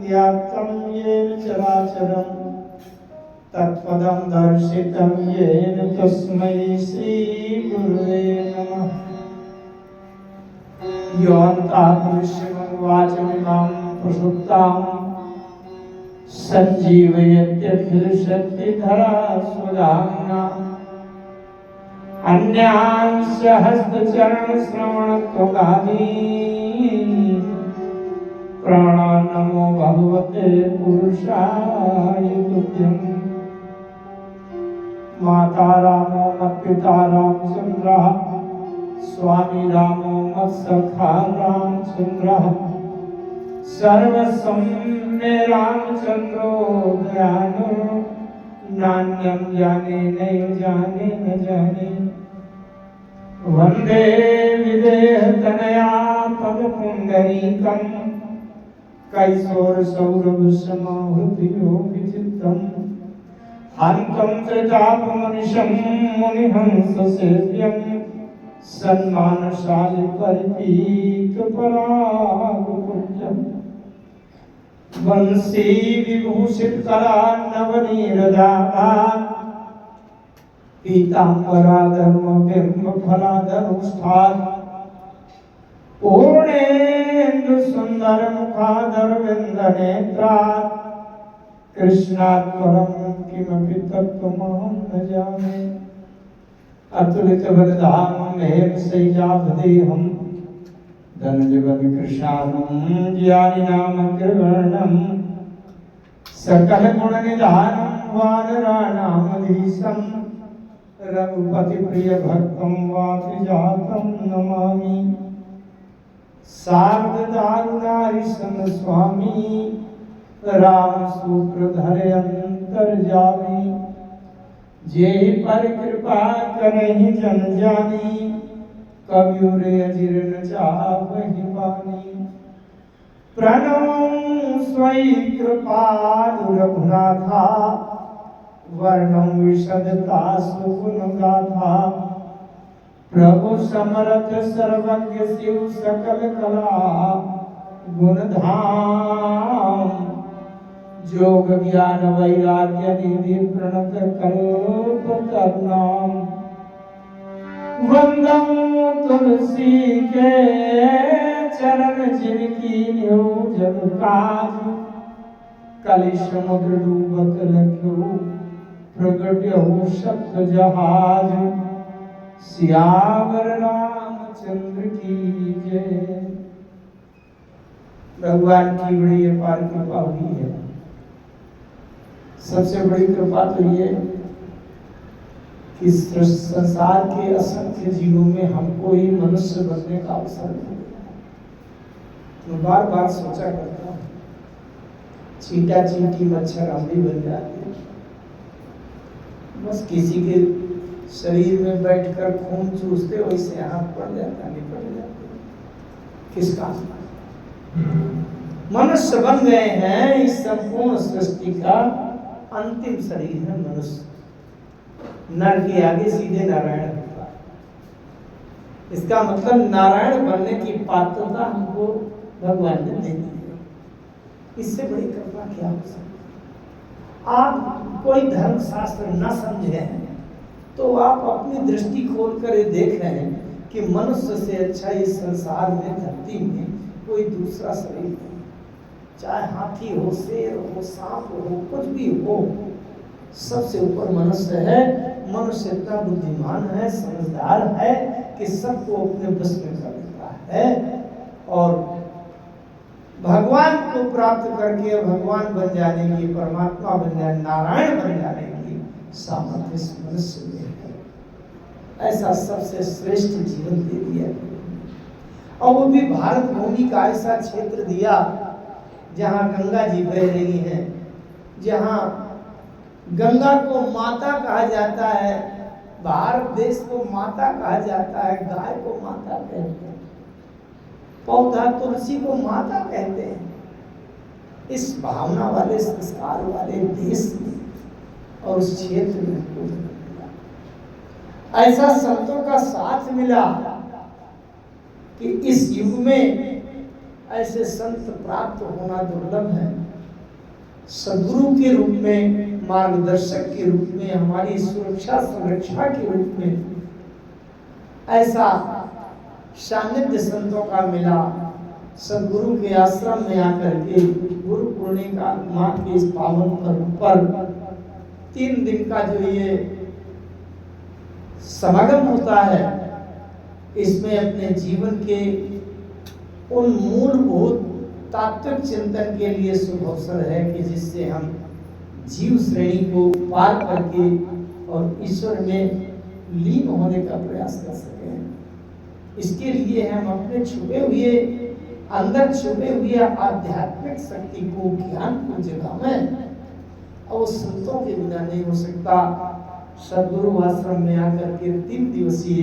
व्याप्तं येन चराचरं तत्पदं दर्शितं येन तस्मै श्रीगुरुवे नमः। योऽन्तादृश्यं वाचमिमां प्रसुप्तां सञ्जीवयत्यखिलशक्तिधरा सुधाम्ना। अन्यांश्च हस्तचरणश्रवणत्वगादीन् प्राणा नमो भगवते पुरुषाय तुभ्यं। माता रामो मत्पिता रामचन्द्रः स्वामी रामो मत्सखा रामचन्द्रः सर्वस्वं मे रामचन्द्रो दयालो। नान्यं जाने नैव जाने न जाने वन्दे विदेहतनया पदपुण्डरीकम् कैशोरसौरभसमाहृतियो विचित्रम्। हन्तं त्रितापमनिशं मुनिहंससेव्यं सन्मानशालि परिपीतपरागपूज्यम्। वंशी विभूषितकरान्नवनीरदात् पीताम्बराधर्मबिम्बफलाधरोष्ठात् पूर्णेन्दुसुन्दरमुखाधरविन्दनेत्रात् कृष्णात् परं किमपि तत्त्वमहं न जाने। अतुलितबलधामं हेमशैलाभदेहं धनजगत्कृशानं ज्ञानिनामग्रगण्यं सकलगुणनिधानं वानराणामधीशं रघुपतिप्रियभक्तं वातिजातं नमामि। शारदारुणारिशं स्वामी रामसूत्रधरेऽन्तर्जामी। जेहि पर कृपा करहि जन जानी कबियुरे अजिर न चावहि पानी। प्रणमं स्वयं कृपालु रघुनाथा वर्णं विशदता सुगुणगाथा। प्रभु समर्थ सर्वज्ञ शिव सकल कला गुणधाम। जोग ज्ञान वैराग्य निधि प्रणत कल्पतरुणाम। वंदं तुलसी के चरण जिनकी न्यो जन काज। कलि समुद्र डूबत लख्यो प्रगट्यो सप्त जहाज। सियावर रामचंद्र की जय। भगवान की बड़ी अपार कृपा हुई है। सबसे बड़ी कृपा तो ये कि संसार के असंख्य जीवों में हमको ही मनुष्य बनने का अवसर मिला। मैं बार बार सोचा करता हूँ, चींटा चींटी मच्छर हम भी बन जाते हैं। बस किसी के शरीर में बैठकर खून चूसते वैसे हाथ पड़ जाता, निपट जाते। किस काम? मनुष्य बन गए हैं। इस संपूर्ण सृष्टि का अंतिम शरीर है मनुष्य। नर के आगे सीधे नारायण होता है। इसका मतलब नारायण बनने की पात्रता हमको भगवान ने दे दी है। इससे बड़ी कृपा क्या हो सकती? आप कोई धर्म शास्त्र न समझे हैं तो आप अपनी दृष्टि खोल कर ये देख रहे हैं कि मनुष्य से अच्छा इस संसार में धरती में कोई दूसरा शरीर नहीं। चाहे हाथी हो, शेर हो, सांप हो, कुछ भी हो, सबसे ऊपर मनुष्य है। मनुष्य इतना बुद्धिमान है, समझदार है कि सबको अपने बस में कर लेता है और भगवान को प्राप्त करके भगवान बन जाने की, परमात्मा बन जाने, नारायण बन जाने की सामर्थ्य इस मनुष्य में है। ऐसा सबसे श्रेष्ठ जीवन दे दिया और वो भी भारत भूमि का ऐसा क्षेत्र दिया जहाँ गंगा जी बह रही हैं, जहाँ गंगा को माता कहा जाता है, भारत देश को माता कहा जाता है, गाय को माता कहते हैं, पौधा तुलसी को माता कहते हैं। इस भावना वाले, संस्कार वाले देश में और उस क्षेत्र में ऐसा संतों का साथ मिला कि इस युग में ऐसे संत प्राप्त होना दुर्लभ है। सदगुरु के रूप में, मार्गदर्शक के रूप में, हमारी सुरक्षा संरक्षा के रूप में ऐसा सानिध्य संतों का मिला। सदगुरु के आश्रम में आकर के गुरु पूर्णिमा माह के इस पावन पर्व पर 3 दिन का जो ये समागम होता है, इसमें अपने जीवन के उन मूलभूत तात्विक चिंतन के लिए शुभ अवसर है कि जिससे हम जीव श्रेणी को पार करके और ईश्वर में लीन होने का प्रयास कर सकें। इसके लिए हम अपने छुपे हुए, अंदर छुपे हुए आध्यात्मिक शक्ति को, ज्ञान को जगाएं। और संतों के बिना नहीं हो सकता। सदगुरु आश्रम में आकर के 3 दिवसीय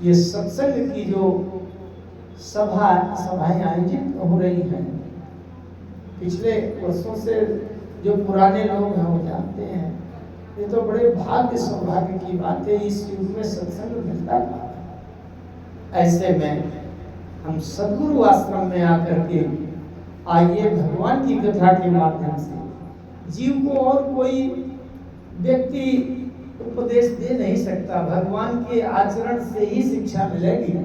ये सत्संग की जो सभाएं आयोजित हो रही हैं, पिछले वर्षों से जो पुराने लोग हैं वो जानते हैं, ये तो बड़े भाग्य सौभाग्य की बात है। इस युग में सत्संग मिलता है। ऐसे में हम सदगुरु आश्रम में आकर के आइए भगवान की कथा के माध्यम से जीव को और कोई व्यक्ति उपदेश दे नहीं सकता, भगवान के आचरण से ही शिक्षा मिलेगी।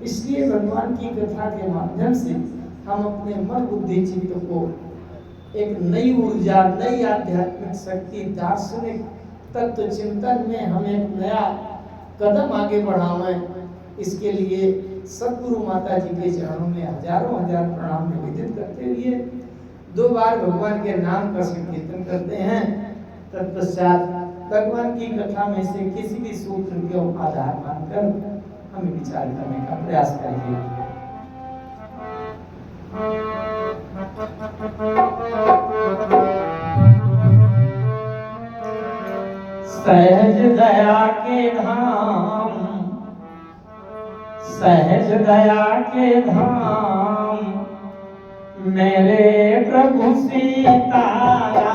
इसलिए भगवान की कथा के माध्यम से हम अपने मन बुद्धि चित्त को एक नई ऊर्जा, नई आध्यात्मिक शक्ति, दार्शनिक तत्व चिंतन में हम एक नया कदम आगे बढ़ाएं। इसके लिए सदगुरु माता जी के चरणों में हजारों हजार प्रणाम निवेदित करते हुए 2 बार भगवान के नाम का संकीर्तन करते हैं। तत्पश्चात भगवान की कथा में से किसी भी सूत्र को आधार मानकर हमें विचार करने का प्रयास करेंगे। सहज दया के धाम, सहज दया के धाम, मेरे प्रभु सीताराम।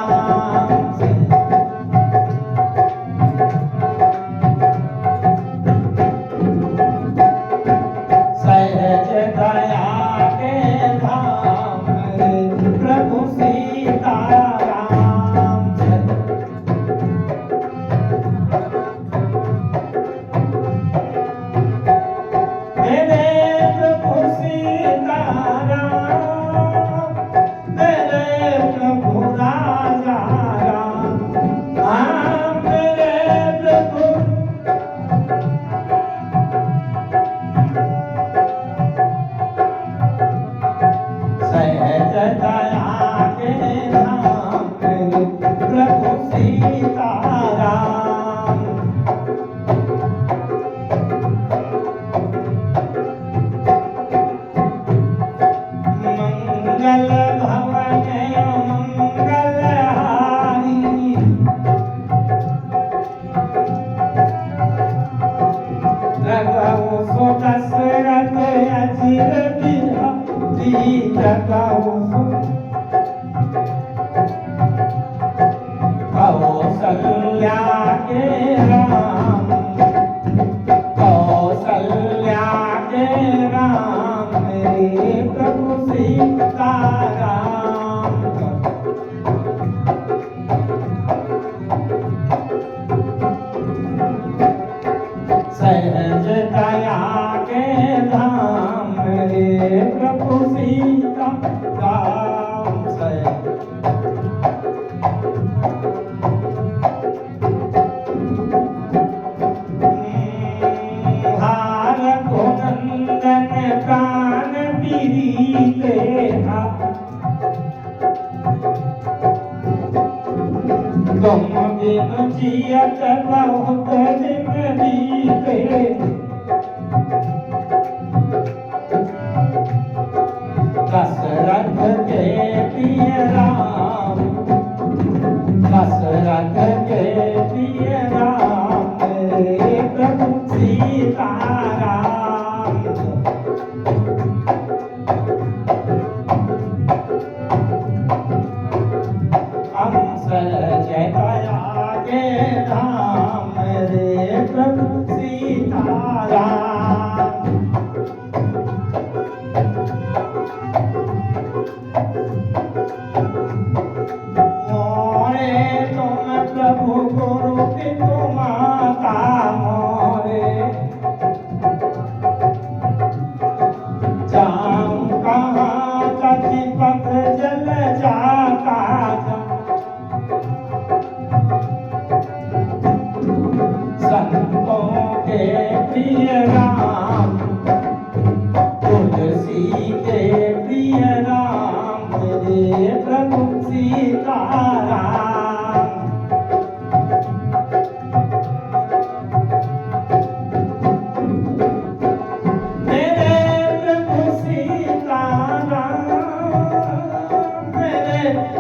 मेरे प्रभु सीताराम।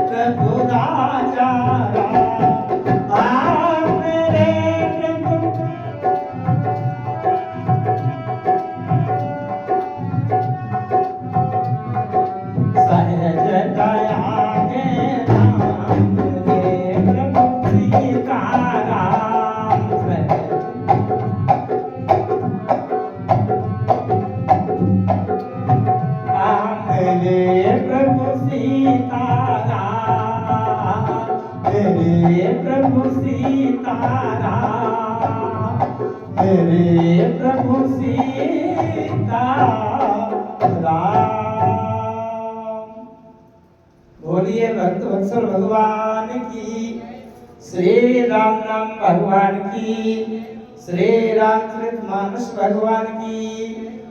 प्रभु राजा मेरे प्रभु सहज दया के नाम मेरे प्रभु सीताराम। मेरे प्रभु सीताराम मेरे प्रभु सीताराम मेरे प्रभु सीताराम। बोलिए भक्त वत्सल भगवान की, श्री राम नाम भगवान की, श्री रामचरितमानस भगवान की,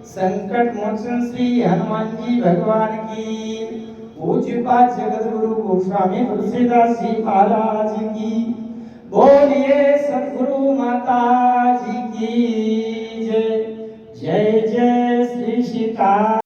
संकट मोचन श्री हनुमान जी भगवान की, पूज्यपाद जगत गुरु गोस्वामी तुलसीदास जी महाराज की। बोलिए सद्गुरु माता जी की जय। जय जय श्री सीता।